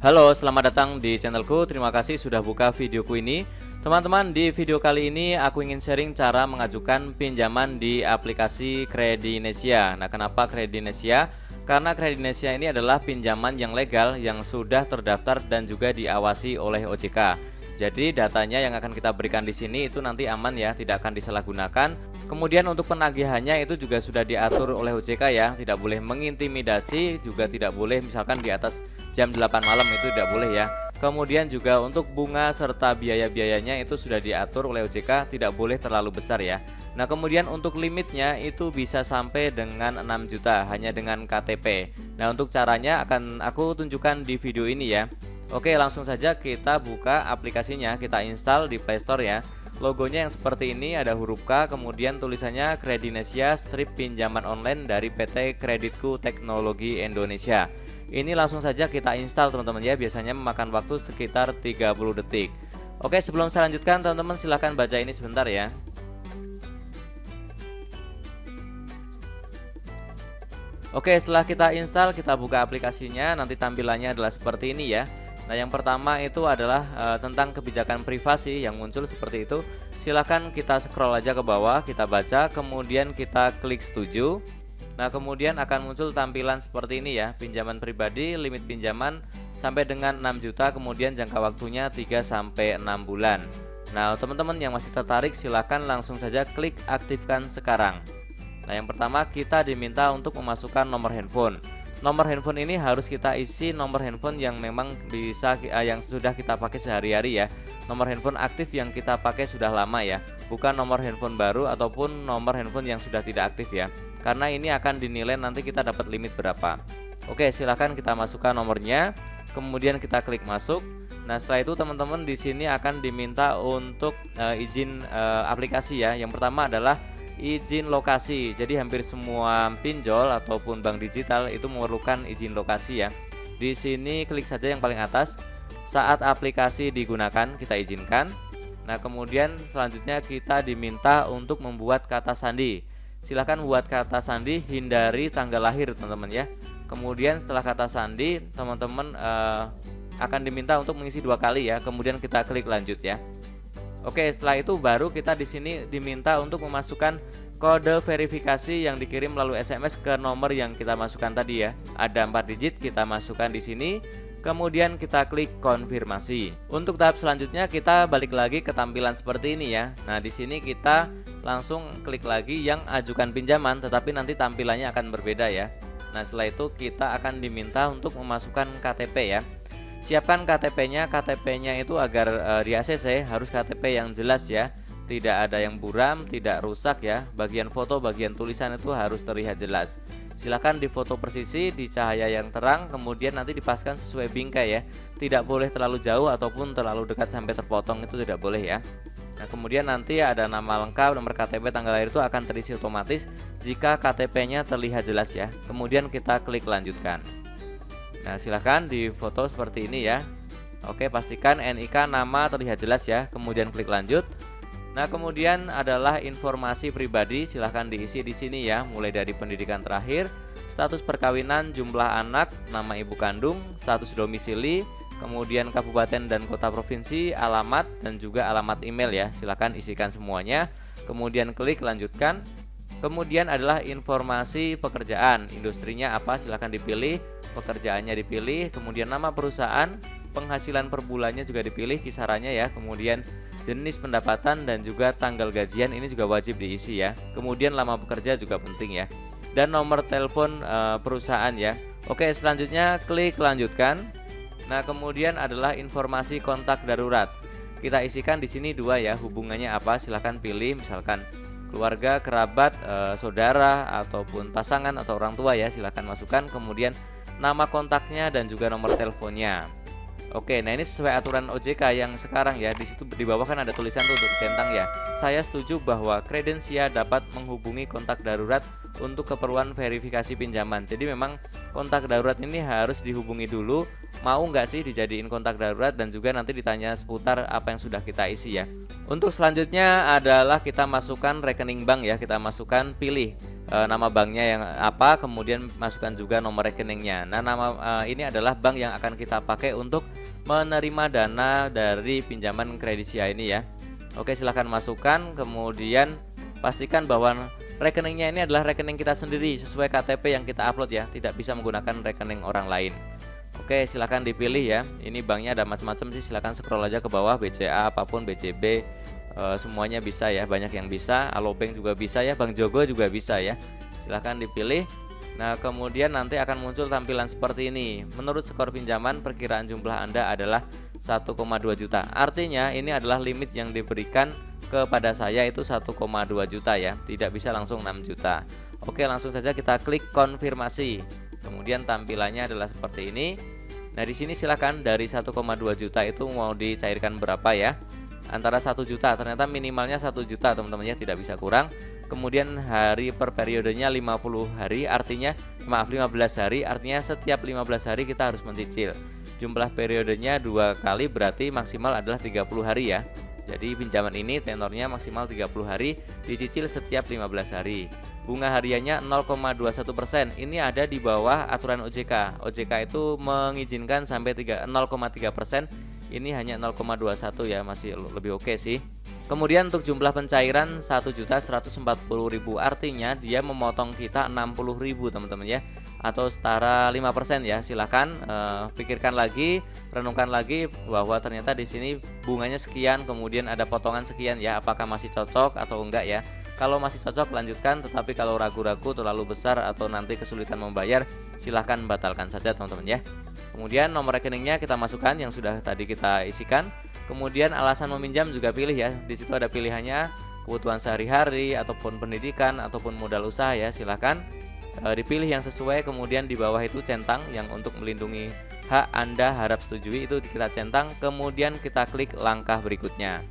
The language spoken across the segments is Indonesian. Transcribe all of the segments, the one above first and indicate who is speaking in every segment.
Speaker 1: Halo, selamat datang di channelku. Terima kasih sudah buka videoku ini. Teman-teman, di video kali ini aku ingin sharing cara mengajukan pinjaman di aplikasi Kredinesia. Nah, kenapa Kredinesia? Karena Kredinesia ini adalah pinjaman yang legal yang sudah terdaftar dan juga diawasi oleh OJK. Jadi datanya yang akan kita berikan di sini itu nanti aman ya, tidak akan disalahgunakan. Kemudian untuk penagihannya itu juga sudah diatur oleh OJK ya, tidak boleh mengintimidasi, juga tidak boleh misalkan di atas jam 8 malam, itu tidak boleh ya. Kemudian juga untuk bunga serta biaya-biayanya itu sudah diatur oleh OJK, tidak boleh terlalu besar ya. Nah, kemudian untuk limitnya itu bisa sampai dengan 6 juta hanya dengan KTP. Nah, untuk caranya akan aku tunjukkan di video ini ya. Oke, langsung saja kita buka aplikasinya, kita install di Play Store ya. Logonya yang seperti ini, ada huruf K, kemudian tulisannya Kredinesia strip pinjaman online dari PT Kreditku Teknologi Indonesia. Ini langsung saja kita install teman-teman ya, biasanya memakan waktu sekitar 30 detik. Oke, sebelum saya lanjutkan teman-teman silahkan baca ini sebentar ya. Oke, setelah kita install, kita buka aplikasinya, nanti tampilannya adalah seperti ini ya. Nah, yang pertama itu adalah tentang kebijakan privasi yang muncul seperti itu. Silahkan kita scroll aja ke bawah, kita baca, kemudian kita klik setuju. Nah, kemudian akan muncul tampilan seperti ini ya, pinjaman pribadi, limit pinjaman sampai dengan 6 juta, kemudian jangka waktunya 3-6 bulan. Nah, teman-teman yang masih tertarik silahkan langsung saja klik aktifkan sekarang. Nah, yang pertama kita diminta untuk memasukkan nomor handphone. Nomor handphone ini harus kita isi nomor handphone yang memang bisa yang sudah kita pakai sehari-hari ya. Nomor handphone aktif yang kita pakai sudah lama ya, bukan nomor handphone baru ataupun nomor handphone yang sudah tidak aktif ya. Karena ini akan dinilai nanti kita dapat limit berapa. Oke, silahkan kita masukkan nomornya, kemudian kita klik masuk. Nah, setelah itu teman-teman di sini akan diminta untuk izin aplikasi ya. Yang pertama adalah izin lokasi. Jadi hampir semua pinjol ataupun bank digital itu memerlukan izin lokasi ya. Di sini klik saja yang paling atas. Saat aplikasi digunakan kita izinkan. Nah, kemudian selanjutnya kita diminta untuk membuat kata sandi. Silahkan buat kata sandi, hindari tanggal lahir teman-teman ya. Kemudian setelah kata sandi teman-teman akan diminta untuk mengisi 2 kali ya. Kemudian kita klik lanjut ya. Oke, setelah itu baru kita di sini diminta untuk memasukkan kode verifikasi yang dikirim melalui SMS ke nomor yang kita masukkan tadi ya. Ada 4 digit, kita masukkan di sini. Kemudian kita klik konfirmasi. Untuk tahap selanjutnya kita balik lagi ke tampilan seperti ini ya. Nah, di sini kita langsung klik lagi yang ajukan pinjaman, tetapi nanti tampilannya akan berbeda ya. Nah, setelah itu kita akan diminta untuk memasukkan KTP ya. Siapkan KTP-nya, KTP-nya itu agar di ACC harus KTP yang jelas ya. Tidak ada yang buram, tidak rusak ya. Bagian foto, bagian tulisan itu harus terlihat jelas. Silahkan difoto persisi di cahaya yang terang, kemudian nanti dipaskan sesuai bingkai ya. Tidak boleh terlalu jauh ataupun terlalu dekat sampai terpotong, itu tidak boleh ya. Nah, kemudian nanti ada nama lengkap, nomor KTP, tanggal lahir itu akan terisi otomatis jika KTP-nya terlihat jelas ya. Kemudian kita klik lanjutkan. Nah, silahkan difoto seperti ini ya. Oke, pastikan NIK nama terlihat jelas ya. Kemudian klik lanjut. Nah, kemudian adalah informasi pribadi, silahkan diisi di sini ya. Mulai dari pendidikan terakhir, status perkawinan, jumlah anak, nama ibu kandung, status domisili, kemudian kabupaten dan kota provinsi, alamat dan juga alamat email ya. Silahkan isikan semuanya. Kemudian klik lanjutkan. Kemudian adalah informasi pekerjaan, industrinya apa silahkan dipilih, pekerjaannya dipilih, kemudian nama perusahaan, penghasilan per bulannya juga dipilih kisarannya ya, kemudian jenis pendapatan dan juga tanggal gajian ini juga wajib diisi ya. Kemudian lama bekerja juga penting ya. Dan nomor telepon perusahaan ya. Oke, selanjutnya klik lanjutkan. Nah, kemudian adalah informasi kontak darurat. Kita isikan di sini 2 ya, hubungannya apa silahkan pilih, misalkan keluarga, kerabat, saudara ataupun pasangan atau orang tua ya, silahkan masukkan. Kemudian nama kontaknya dan juga nomor teleponnya. Oke, nah ini sesuai aturan OJK yang sekarang ya. Di situ di bawah kan ada tulisan tuh untuk centang ya. Saya setuju bahwa Kredensia dapat menghubungi kontak darurat untuk keperluan verifikasi pinjaman. Jadi memang kontak darurat ini harus dihubungi dulu. Mau nggak sih dijadiin kontak darurat, dan juga nanti ditanya seputar apa yang sudah kita isi ya. Untuk selanjutnya adalah kita masukkan rekening bank ya. Kita masukkan pilih nama banknya yang apa, kemudian masukkan juga nomor rekeningnya. Nah, ini adalah bank yang akan kita pakai untuk menerima dana dari pinjaman Kredisia ini ya. Oke, silahkan masukkan, kemudian pastikan bahwa rekeningnya ini adalah rekening kita sendiri sesuai KTP yang kita upload ya, tidak bisa menggunakan rekening orang lain. Oke, silahkan dipilih ya. Ini banknya ada macam-macam sih, silahkan scroll aja ke bawah, BCA apapun, BCB, semuanya bisa ya, banyak yang bisa. Alobank juga bisa ya, Bank Jogo juga bisa ya. Silahkan dipilih. Nah, kemudian nanti akan muncul tampilan seperti ini. Menurut skor pinjaman, perkiraan jumlah Anda adalah 1,2 juta. Artinya ini adalah limit yang diberikan kepada saya itu 1,2 juta ya, tidak bisa langsung 6 juta. Oke, langsung saja kita klik konfirmasi. Kemudian tampilannya adalah seperti ini. Nah, di sini silakan dari 1,2 juta itu mau dicairkan berapa ya? Antara 1 juta, ternyata minimalnya 1 juta teman-teman ya, tidak bisa kurang. Kemudian hari per periodenya 50 hari, artinya 15 hari, artinya setiap 15 hari kita harus mencicil. Jumlah periodenya 2 kali, berarti maksimal adalah 30 hari ya. Jadi pinjaman ini tenornya maksimal 30 hari, dicicil setiap 15 hari. Bunga hariannya 0,21%. Ini ada di bawah aturan OJK. OJK itu mengizinkan sampai 0,3%. Ini hanya 0,21 ya, masih lebih oke sih. Kemudian untuk jumlah pencairan 1.140.000, artinya dia memotong kita 60.000 teman-teman ya, atau setara 5% ya. Silahkan pikirkan lagi, renungkan lagi bahwa ternyata di sini bunganya sekian, kemudian ada potongan sekian ya, apakah masih cocok atau enggak ya. Kalau masih cocok lanjutkan, tetapi kalau ragu-ragu terlalu besar atau nanti kesulitan membayar, silahkan batalkan saja teman-teman ya. Kemudian nomor rekeningnya kita masukkan yang sudah tadi kita isikan. Kemudian alasan meminjam juga pilih ya. Di situ ada pilihannya kebutuhan sehari-hari ataupun pendidikan ataupun modal usaha ya. Silahkan dipilih yang sesuai. Kemudian di bawah itu centang yang untuk melindungi hak Anda harap setujui, itu kita centang. Kemudian kita klik langkah berikutnya.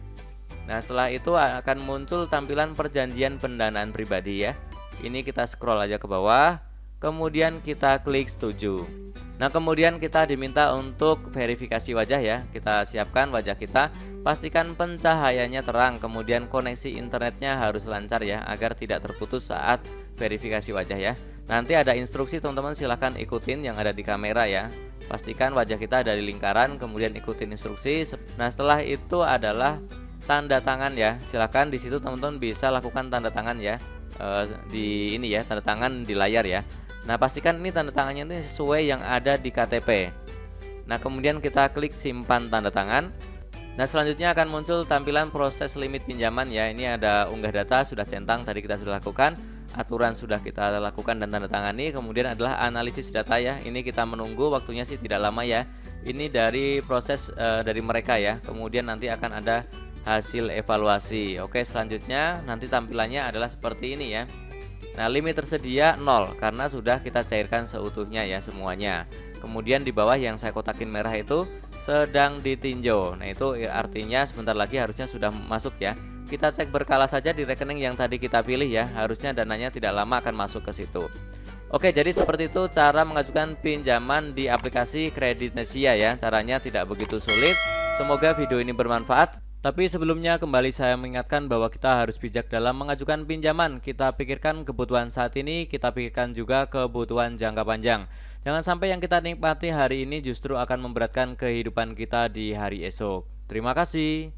Speaker 1: Nah, setelah itu akan muncul tampilan perjanjian pendanaan pribadi ya. Ini kita scroll aja ke bawah, kemudian kita klik setuju. Nah, kemudian kita diminta untuk verifikasi wajah ya. Kita siapkan wajah kita, pastikan pencahayaannya terang, kemudian koneksi internetnya harus lancar ya, agar tidak terputus saat verifikasi wajah ya. Nanti ada instruksi teman-teman, silahkan ikutin yang ada di kamera ya. Pastikan wajah kita ada di lingkaran, kemudian ikutin instruksi. Nah, setelah itu adalah tanda tangan ya. Silakan di situ teman-teman bisa lakukan tanda tangan ya, di ini ya, tanda tangan di layar ya. Nah, pastikan ini tanda tangannya ini sesuai yang ada di KTP. Nah, kemudian kita klik simpan tanda tangan. Nah, selanjutnya akan muncul tampilan proses limit pinjaman ya. Ini ada unggah data, sudah centang, tadi kita sudah lakukan. Aturan sudah kita lakukan dan tanda tangani. Kemudian adalah analisis data ya. Ini kita menunggu, waktunya sih tidak lama ya. Ini dari proses dari mereka ya. Kemudian nanti akan ada hasil evaluasi. Oke, selanjutnya nanti tampilannya adalah seperti ini ya. Nah, limit tersedia 0 karena sudah kita cairkan seutuhnya ya semuanya. Kemudian di bawah yang saya kotakin merah itu sedang ditinjau. Nah, itu artinya sebentar lagi harusnya sudah masuk ya. Kita cek berkala saja di rekening yang tadi kita pilih ya. Harusnya dananya tidak lama akan masuk ke situ. Oke, jadi seperti itu cara mengajukan pinjaman di aplikasi Kreditnesia ya. Caranya tidak begitu sulit. Semoga video ini bermanfaat. Tapi sebelumnya kembali saya mengingatkan bahwa kita harus bijak dalam mengajukan pinjaman. Kita pikirkan kebutuhan saat ini, kita pikirkan juga kebutuhan jangka panjang. Jangan sampai yang kita nikmati hari ini justru akan memberatkan kehidupan kita di hari esok. Terima kasih.